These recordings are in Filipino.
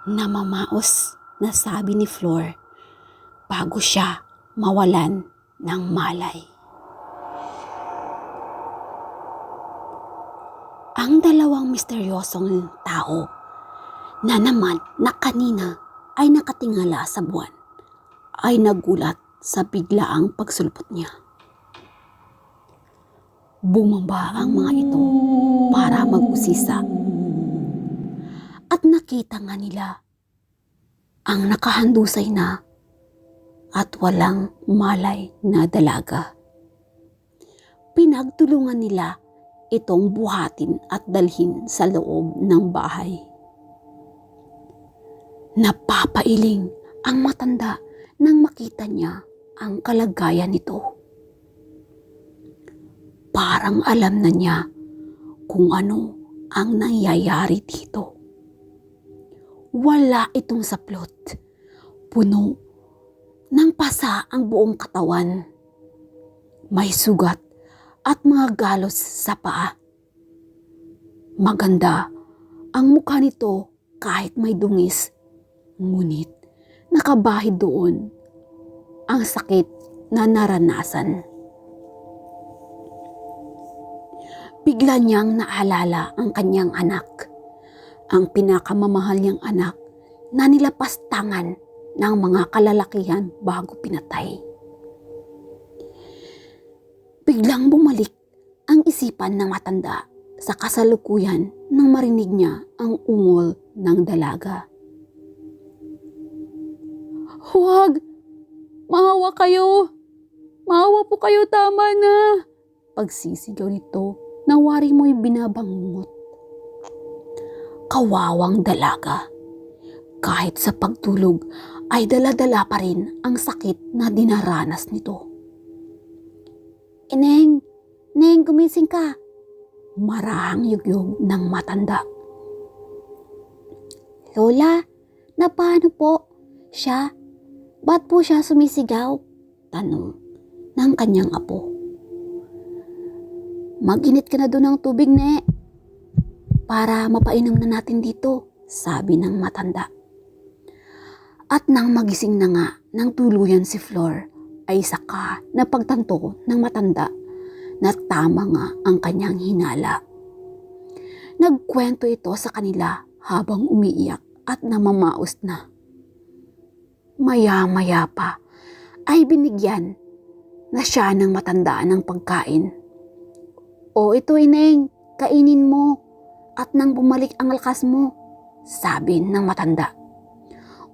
Namamaos na sabi ni Flor bago siya mawalan ng malay. Ang dalawang misteryosong tao na naman na kanina ay nakatingala sa buwan ay nagulat sa biglaang pagsulpot niya. Bumaba ang mga ito para mag-usisa at nakita nga nila ang nakahandusay na at walang malay na dalaga. Pinagtulungan nila itong buhatin at dalhin sa loob ng bahay. Napapailing ang matanda nang makita niya ang kalagayan nito. Parang alam na niya kung ano ang nangyayari dito. Wala itong saplot. Puno ng pasa ang buong katawan. May sugat at mga galos sa paa. Maganda ang mukha nito kahit may dungis. Ngunit nakabahid doon ang sakit na naranasan. Bigla niyang naalala ang kanyang anak, ang pinakamamahal niyang anak na nilapastangan ng mga kalalakihan bago pinatay. Biglang bumalik ang isipan ng matanda sa kasalukuyan nang marinig niya ang ungol ng dalaga. "Huwag! Maawa kayo! Maawa po kayo, tama na!" Pagsisigaw nito na wari mo'y binabangungot. Kawawang dalaga. Kahit sa pagtulog ay dala-dala pa rin ang sakit na dinaranas nito. "Ineng! Neng, gumising ka!" Marahang yugyog ng matanda. "Lola, na paano po? Siya? Ba't po siya sumisigaw?" tanong ng kanyang apo. "Mag-init ka na doon ng tubig, ne, para mapainom na natin dito," sabi ng matanda. At nang magising na nga ng tuluyan si Flor, ay saka napagtanto ng matanda na tama nga ang kanyang hinala. Nagkwento ito sa kanila habang umiiyak at namamaos na. Maya-maya pa ay binigyan na siya ng matanda ng pagkain. "O ito, ineng, kainin mo at nang bumalik ang lakas mo," sabi ng matanda.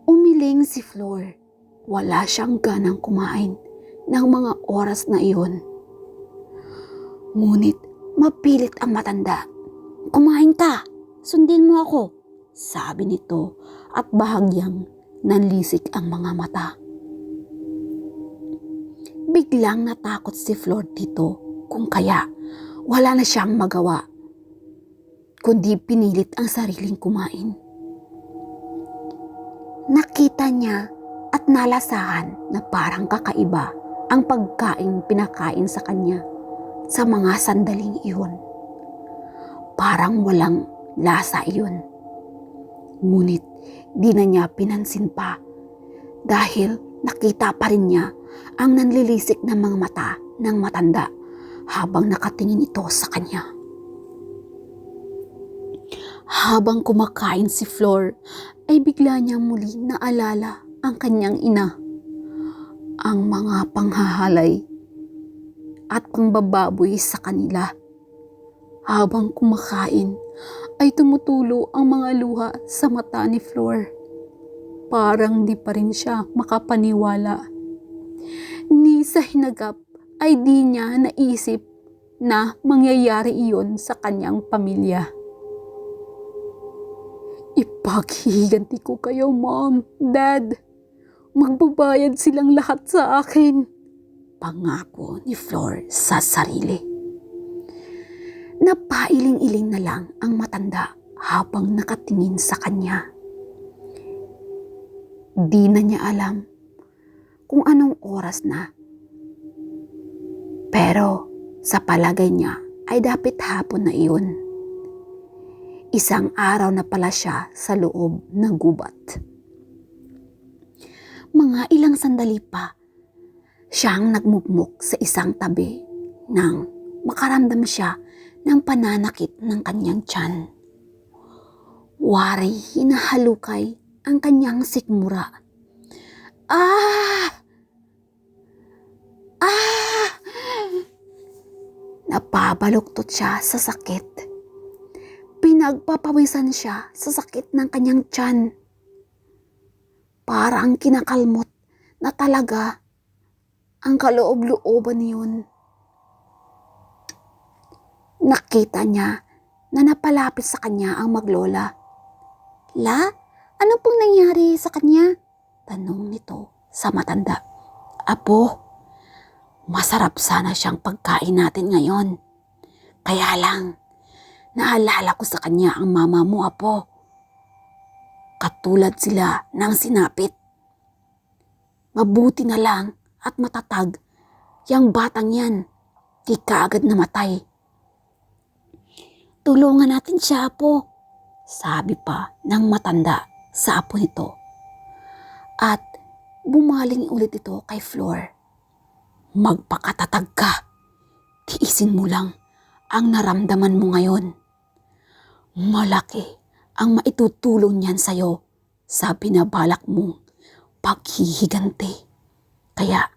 Umiling si Flor. Wala siyang ganang kumain ng mga oras na iyon. Ngunit mapilit ang matanda. "Kumain ka, sundin mo ako," sabi nito at bahagyang nanlisik ang mga mata. Biglang natakot si Flor dito kung kaya wala na siyang magawa kundi pinilit ang sariling kumain. Nakita niya at nalasahan na parang kakaiba ang pagkain pinakain sa kanya sa mga sandaling iyon. Parang walang lasa iyon. Ngunit di na niya pinansin pa dahil nakita pa rin niya ang nanlilisik na mga mata ng matanda habang nakatingin ito sa kanya. Habang kumakain si Flor ay bigla niyang muli naalala ang kanyang ina. Ang mga panghahalay at pangbababoy sa kanila. Habang kumakain ay tumutulo ang mga luha sa mata ni Flor. Parang di pa rin siya makapaniwala. Ni sa hinagap ay di niya naisip na mangyayari iyon sa kanyang pamilya. "Ipaghihiganti ko kayo, Mom, Dad. Magbabayad silang lahat sa akin," pangako ni Flor sa sarili. Napailing-iling na lang ang matanda habang nakatingin sa kanya. Di na niya alam kung anong oras na. Pero sa palagay niya ay dapat hapon na iyon. Isang araw na pala siya sa loob ng gubat. Mga ilang sandali pa, siyang nagmukmok sa isang tabi nang makaramdam siya ng pananakit ng kanyang tiyan. Wari hinahalukay ang kanyang sikmura. Ah! Ah! Napabaluktot siya sa sakit. Pinagpapawisan siya sa sakit ng kanyang tiyan. Parang kinakalmot na talaga ang kaloob-looban niyon. Nakita niya na napalapit sa kanya ang maglola. La, ano pong nangyari sa kanya? Tanong nito sa matanda. Apo, masarap sana siyang pagkain natin ngayon. Kaya lang, naalala ko sa kanya ang mama mo, apo. Katulad sila ng sinapit. Mabuti na lang at matatag yang batang yan. Di kaagad namatay. Tulungan natin siya, apo, sabi pa ng matanda sa apo nito. At bumaling ulit ito kay Flor. Magpakatatag ka. Tiisin mo lang ang naramdaman mo ngayon. Malaki ang maitutulong niyan sa'yo sa binabalak mong paghihiganti. Kaya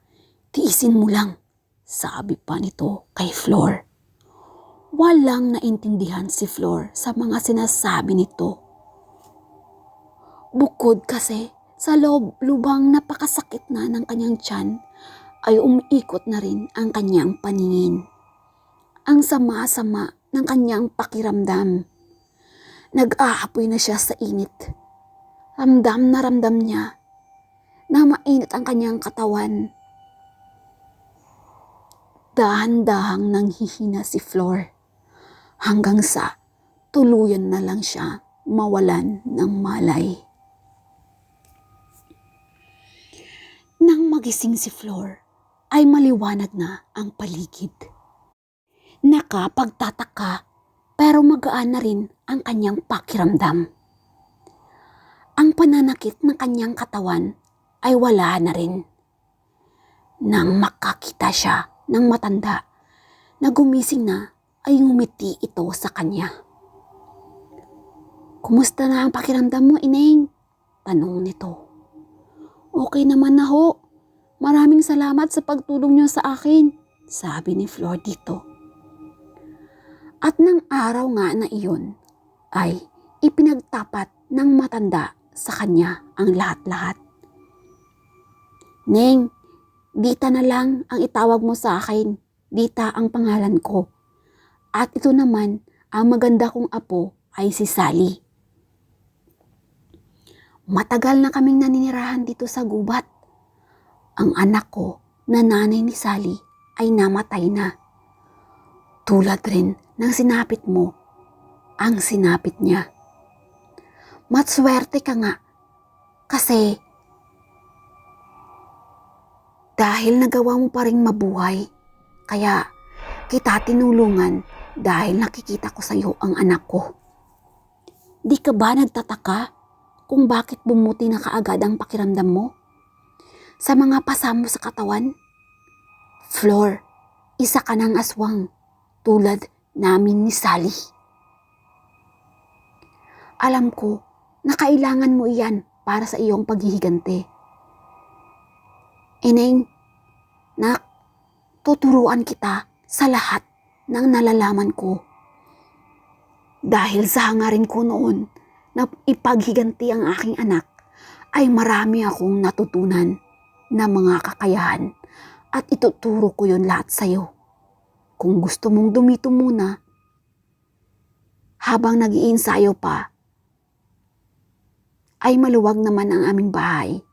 tiisin mo lang, sabi pa nito kay Flor. Walang naintindihan si Flor sa mga sinasabi nito. Bukod kasi sa lubang napakasakit na ng kanyang tiyan, ay umiikot na rin ang kanyang paningin. Ang sama-sama ng kanyang pakiramdam. Nag-aapoy na siya sa init. Ramdam na ramdam niya na mainit ang kanyang katawan. Dahan-dahang nanghihina si Flor hanggang sa tuluyan na lang siya mawalan ng malay. Nang magising si Flor ay maliwanag na ang paligid. Nakapagtataka pero magaan na rin ang kanyang pakiramdam. Ang pananakit ng kanyang katawan ay wala na rin. Nang makakita siya ng matanda na gumising na ay ngumiti ito sa kanya. Kumusta na ang pakiramdam mo, Ineng? Tanong nito. Okay naman na ho. Maraming salamat sa pagtulong niyo sa akin, sabi ni Flor dito. At nang araw nga na iyon ay ipinagtapat ng matanda sa kanya ang lahat-lahat. Neng, Dita na lang ang itawag mo sa akin. Dita ang pangalan ko. At ito naman, ang maganda kong apo ay si Sally. Matagal na kaming naninirahan dito sa gubat. Ang anak ko na nanay ni Sally ay namatay na. Tulad rin ng sinapit mo, ang sinapit niya. Matswerte ka nga kasi dahil nagawa mo pa rin mabuhay, kaya kita tinulungan dahil nakikita ko sa iyo ang anak ko. Di ka ba nagtataka kung bakit bumuti na kaagad ang pakiramdam mo sa mga pasamo sa katawan? Flor, isa ka ng aswang tulad namin ni Sally. Alam ko na kailangan mo iyan para sa iyong paghihiganti. Ineng, nak, tuturuan kita sa lahat ng nalalaman ko. Dahil sa hangarin ko noon na ipaghiganti ang aking anak, ay marami akong natutunan na mga kakayahan at ituturo ko yon lahat sa iyo. Kung gusto mong dumito muna, habang nag-iinsayo pa, ay maluwag naman ang aming bahay.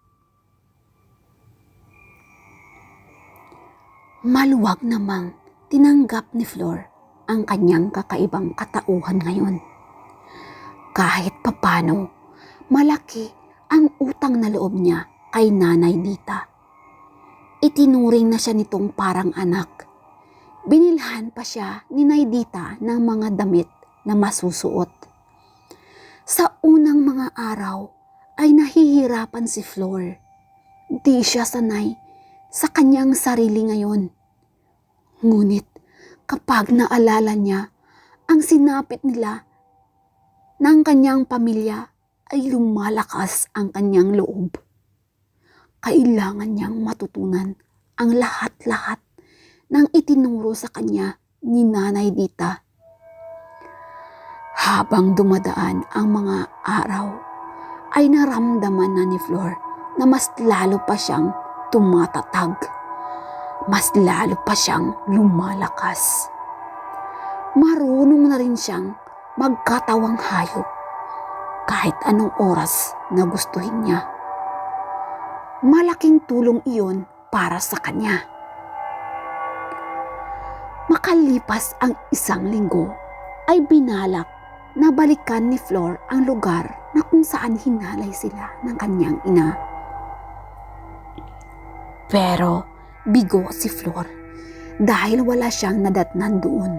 Maluwag namang tinanggap ni Flor ang kanyang kakaibang katauhan ngayon. Kahit papano, malaki ang utang na loob niya kay Nanay Dita. Itinuring na siya nitong parang anak. Binilhan pa siya ni Nay Dita ng mga damit na masusuot. Sa unang mga araw ay nahihirapan si Flor. Di siya sanay sa kanyang sarili ngayon. Ngunit kapag naalala niya ang sinapit nila ng kanyang pamilya, ay lumalakas ang kanyang loob. Kailangan niyang matutunan ang lahat-lahat ng itinuro sa kanya ni Nanay Dita. Habang dumadaan ang mga araw, ay naramdaman na ni Flor na mas lalo pa siyang tumatatag. Mas lalo pa siyang lumalakas. Marunong na rin siyang magkatawang hayop kahit anong oras na gustuhin niya. Malaking tulong iyon para sa kanya. Makalipas ang isang linggo, ay binalak na balikan ni Flor ang lugar na kung saan hinalay sila ng kanyang ina. Pero bigo si Flor dahil wala siyang nadatnan doon.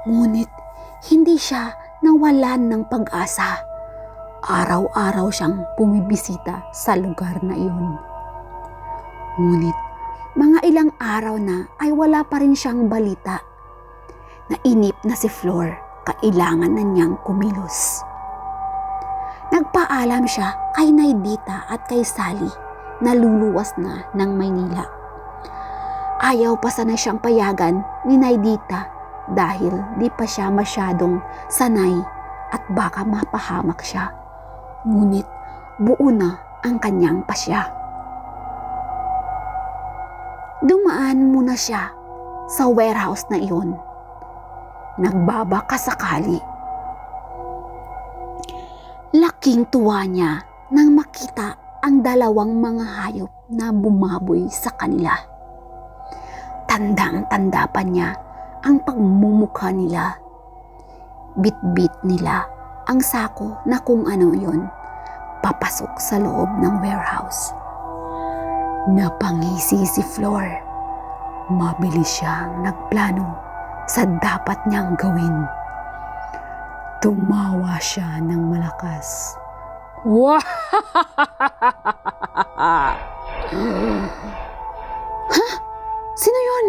Ngunit hindi siya nawalan ng pag-asa. Araw-araw siyang bumibisita sa lugar na iyon. Ngunit mga ilang araw na ay wala pa rin siyang balita. Nainip na si Flor, kailangan na niyang kumilos. Nagpaalam siya kay Naydita at kay Sally na luluwas na ng Maynila. Ayaw pa sana siyang payagan ni Naydita dahil di pa siya masyadong sanay at baka mapahamak siya. Ngunit buo na ang kanyang pasya. Dumaan muna siya sa warehouse na iyon. Nagbabaka sakali. Laking tuwa niya nang makita ang dalawang mga hayop na bumaboy sa kanila. Tandang-tanda pa niya ang pagmumukha nila. Bit-bit nila ang sako na kung ano yun, papasok sa loob ng warehouse. Napangisi si Flor. Mabilis siyang nagplano sa dapat niyang gawin. Tumawa siya ng malakas. Wah! Ha? Sino yun?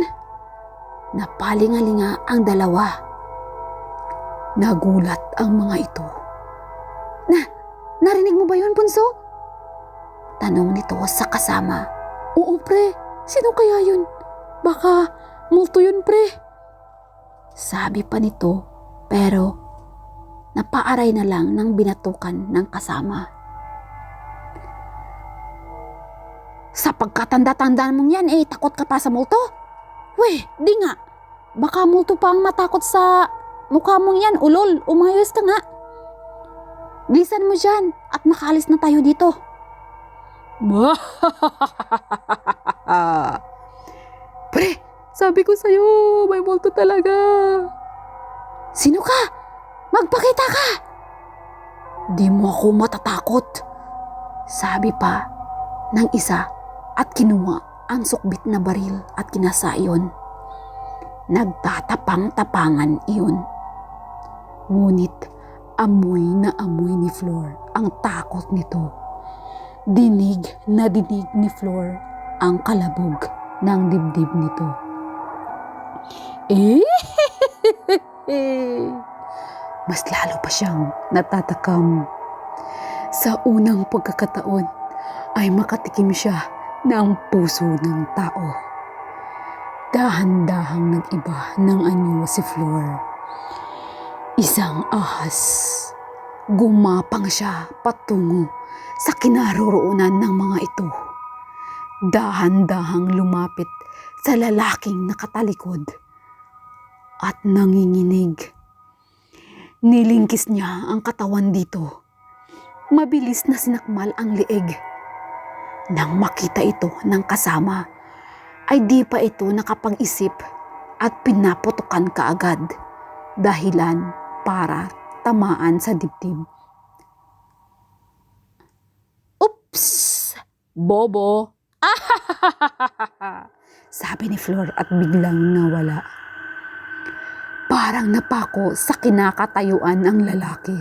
Napalingalinga ang dalawa. Nagulat ang mga ito. Narinig mo ba yun, Bunso? Tanong nito sa kasama. Oo, pre. Sino kaya yun? Baka multo yun, pre. Sabi pa nito, pero napaaray na lang ng binatukan ng kasama. Sa pagkatanda-tandaan mong yan, takot ka pa sa multo? Weh, di nga. Baka multo pa ang matakot sa mukha mong yan, ulol. Umayos ka nga. Bilisan mo dyan at makaalis na tayo dito. Pre, sabi ko sa'yo, may multo talaga. Sino ka? Magpakita ka. Di mo ako matatakot. Sabi pa ng isa at kinuha ang sukbit na baril at kinasa iyon. Nagtatapang-tapangan iyon. Ngunit amoy na amoy ni Flor ang takot nito. Dinig na dinig ni Flor ang kalabog ng dibdib nito. Mas lalo pa siyang natatakam. Sa unang pagkakataon ay makatikim siya ng puso ng tao. Dahan-dahang nag-iba ng anyo si Flor. Isang ahas. Gumapang siya patungo sa kinaroroonan ng mga ito. Dahan-dahang lumapit sa lalaking nakatalikod at nanginginig. Nilingkis niya ang katawan dito. Mabilis na sinakmal ang leeg. Nang makita ito ng kasama, ay di pa ito nakapag-isip at pinaputukan kaagad, dahilan para tamaan sa dibdib. Oops! Bobo! Sabi ni Flor at biglang nawala. Parang napako sa kinakatayuan ng lalaki.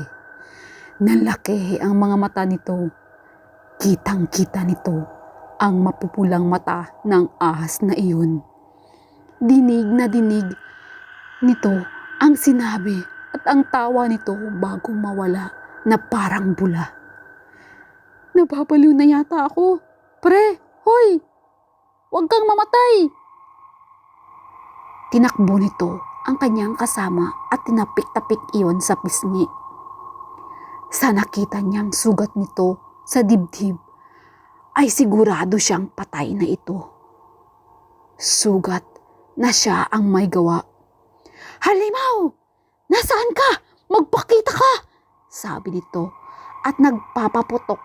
Nalaki ang mga mata nito. Kitang-kita nito ang mapupulang mata ng ahas na iyon. Dinig na dinig nito ang sinabi at ang tawa nito bago mawala na parang bula. Nababaliw na yata ako. Pre, hoy! Huwag kang mamatay! Tinakbo nito ang kanyang kasama at tinapik-tapik iyon sa pisngi. Sa nakita niyang sugat nito sa dibdib, ay sigurado siyang patay na ito. Sugat na siya ang may gawa. Halimaw! Nasaan ka? Magpakita ka! Sabi nito at nagpapaputok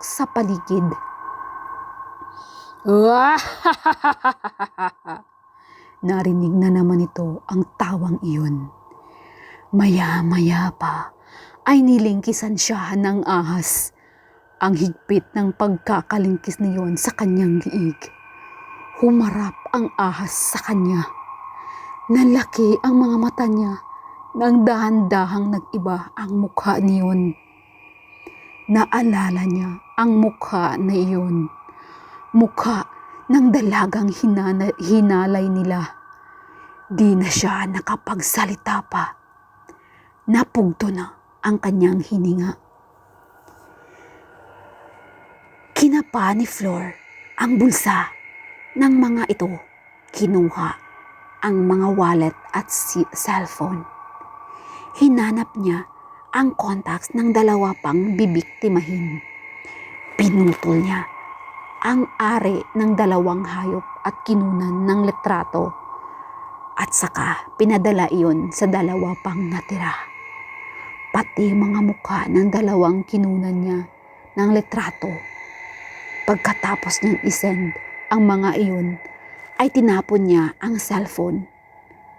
sa paligid. Narinig na naman ito ang tawang iyon. Maya-maya pa ay nilingkisan siya ng ahas. Ang higpit ng pagkakalingkis niyon sa kanyang liig. Humarap ang ahas sa kanya. Nalaki ang mga mata niya nang dahan-dahang nag-iba ang mukha niyon. Naalala niya ang mukha na iyon. Mukha ng dalagang hinalay nila. Di na siya nakapagsalita pa. Napugto na ang kanyang hininga. Kinapa ni Flor ang bulsa ng mga ito. Kinuha ang mga wallet at cellphone. Hinanap niya ang contacts ng dalawa pang bibiktimahin. Pinutol niya ang ari ng dalawang hayop at kinunan ng litrato at saka pinadala iyon sa dalawa pang natira. Pati mga mukha ng dalawang kinunan niya ng litrato. Pagkatapos niyang isend ang mga iyon, ay tinapon niya ang cellphone.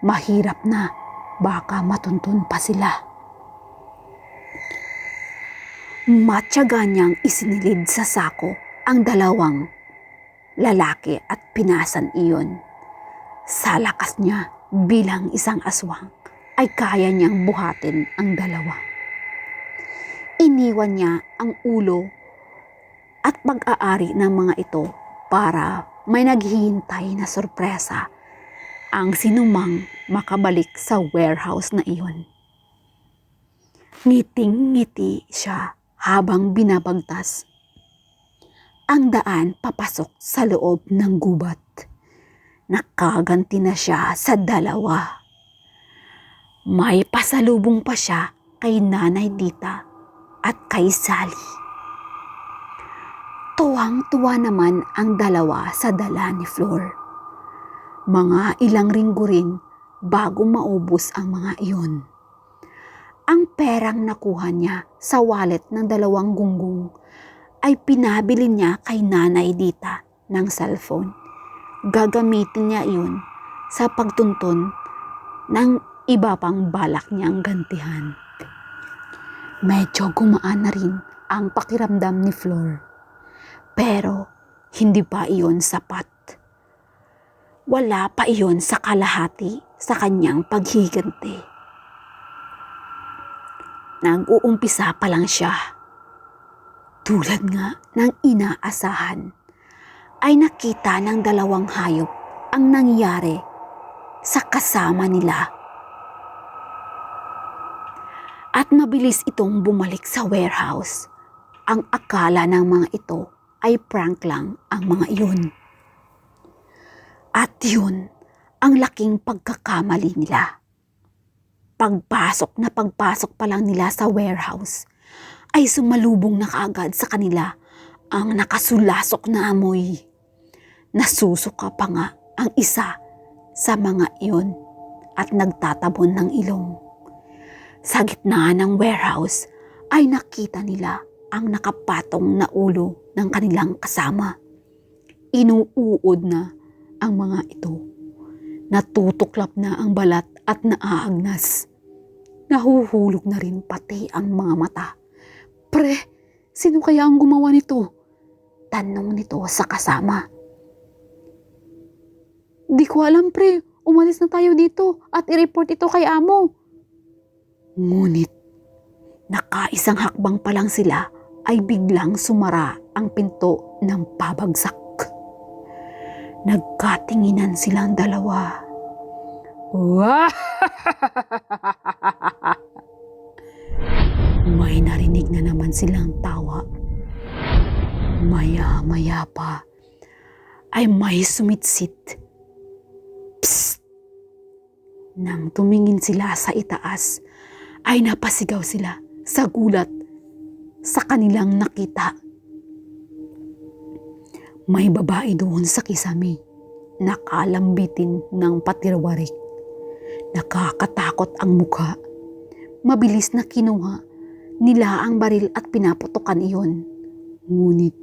Mahirap na, baka matuntun pa sila. Matyaga niyang isinilid sa sako ang dalawang lalaki at pinasan iyon. Sa lakas niya bilang isang aswang, ay kaya niyang buhatin ang dalawa. Iniwan niya ang ulo at pag-aari ng mga ito para may naghihintay na sorpresa ang sinumang makabalik sa warehouse na iyon. Ngiting-ngiti siya habang binabagtas ang daan papasok sa loob ng gubat. Nakaganti na siya sa dalawa. May pasalubong pa siya kay Nanay Dita at kay Sally. Tuwang-tuwa naman ang dalawa sa dala ni Flor. Mga ilang linggo rin bago maubos ang mga iyon. Ang perang nakuha niya sa wallet ng dalawang gunggong ay pinabili niya kay Nanay Dita ng cellphone. Gagamitin niya iyon sa pagtuntun ng iba pang balak niyang gantihan. Medyo gumaan na rin ang pakiramdam ni Flor. Pero hindi pa iyon sapat. Wala pa iyon sa kalahati sa kanyang paghiganti. Nag-uumpisa pa lang siya. Tulad nga ng inaasahan, ay nakita ng dalawang hayop ang nangyari sa kasama nila. At mabilis itong bumalik sa warehouse. Ang akala ng mga ito ay prank lang ang mga iyon. At yun ang laking pagkakamali nila. Pagpasok pa lang nila sa warehouse, ay sumalubong na kaagad sa kanila ang nakasulasok na amoy. Nasusuka pa nga ang isa sa mga iyon at nagtatabon ng ilong. Sa gitna ng warehouse ay nakita nila ang nakapatong na ulo ng kanilang kasama. Inuuod na ang mga ito. Natutuklap na ang balat at naaagnas. Nahuhulog na rin pati ang mga mata. Pre, sino kaya ang gumawa nito? Tanong nito sa kasama. Di ko alam pre, umalis na tayo dito at i-report ito kay amo. Ngunit Nakaisang hakbang pa lang sila ay biglang sumara ang pinto ng pabagsak. Nagkatinginan silang dalawa. Wah! May narinig na naman silang tawa. Maya-maya pa ay may sumitsit. Psst! Nang tumingin sila sa itaas ay napasigaw sila sa gulat sa kanilang nakita. May babae doon sa kisame, nakalambitin ng patirwarik. Nakakatakot ang mukha. Mabilis na kinuha nila ang baril at pinaputukan iyon. Ngunit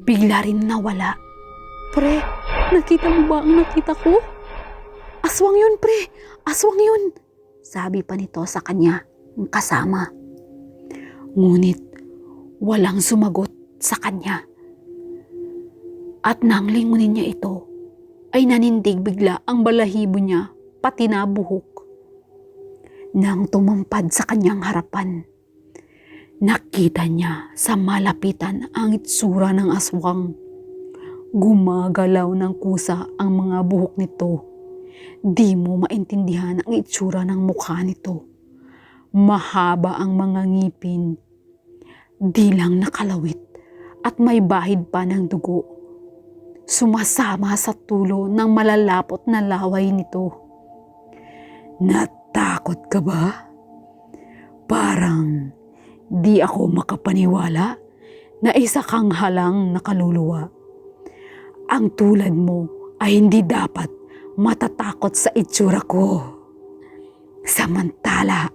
bigla rin nawala. Pre, nakita mo ba ang nakita ko? Aswang yun, pre! Aswang yun! Sabi pa nito sa kanya ang kasama. Ngunit walang sumagot sa kanya. At nang lingunin niya ito, ay nanindig bigla ang balahibo niya pati na buhok. Nang tumampad sa kanyang harapan, nakita niya sa malapitan ang itsura ng aswang. Gumagalaw ng kusa ang mga buhok nito. Di mo maintindihan ang itsura ng mukha nito. Mahaba ang mga ngipin. Di lang nakalawit at may bahid pa ng dugo. Sumasama sa tulo ng malalapot na laway nito. Natakot ka ba? Parang di ako makapaniwala na isa kang halang na kaluluwa. Ang tulad mo ay hindi dapat matatakot sa itsura ko. Samantala,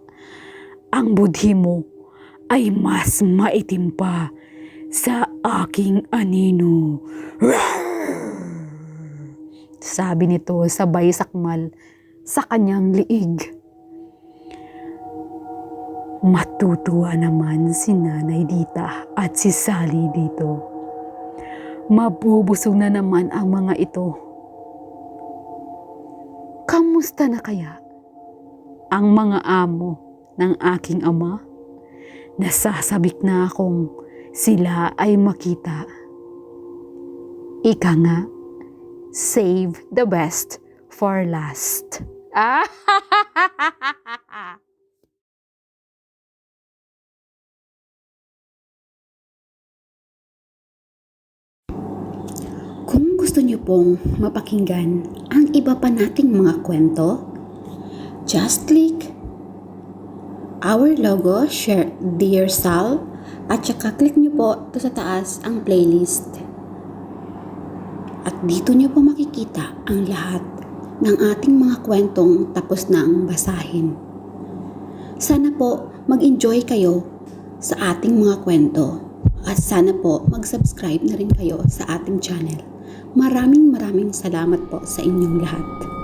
ang budhi mo ay mas maitim pa sa aking anino. Sabi nito sabay sakmal sa kanyang liig. Matutuwa naman si Nanay Dita at si Sally dito. Mabubusog na naman ang mga ito. Kamusta na kaya ang mga amo ng aking ama? Nasasabik na akong sila ay makita. Ika nga, save the best for last. Kung gusto niyo pong mapakinggan ang iba pa nating mga kwento, just click our logo, share Dear Sal, at saka click niyo po ito sa taas ang playlist. At dito niyo po makikita ang lahat ng ating mga kwentong tapos na ang basahin. Sana po mag-enjoy kayo sa ating mga kwento at sana po mag-subscribe na rin kayo sa ating channel. Maraming salamat po sa inyong lahat.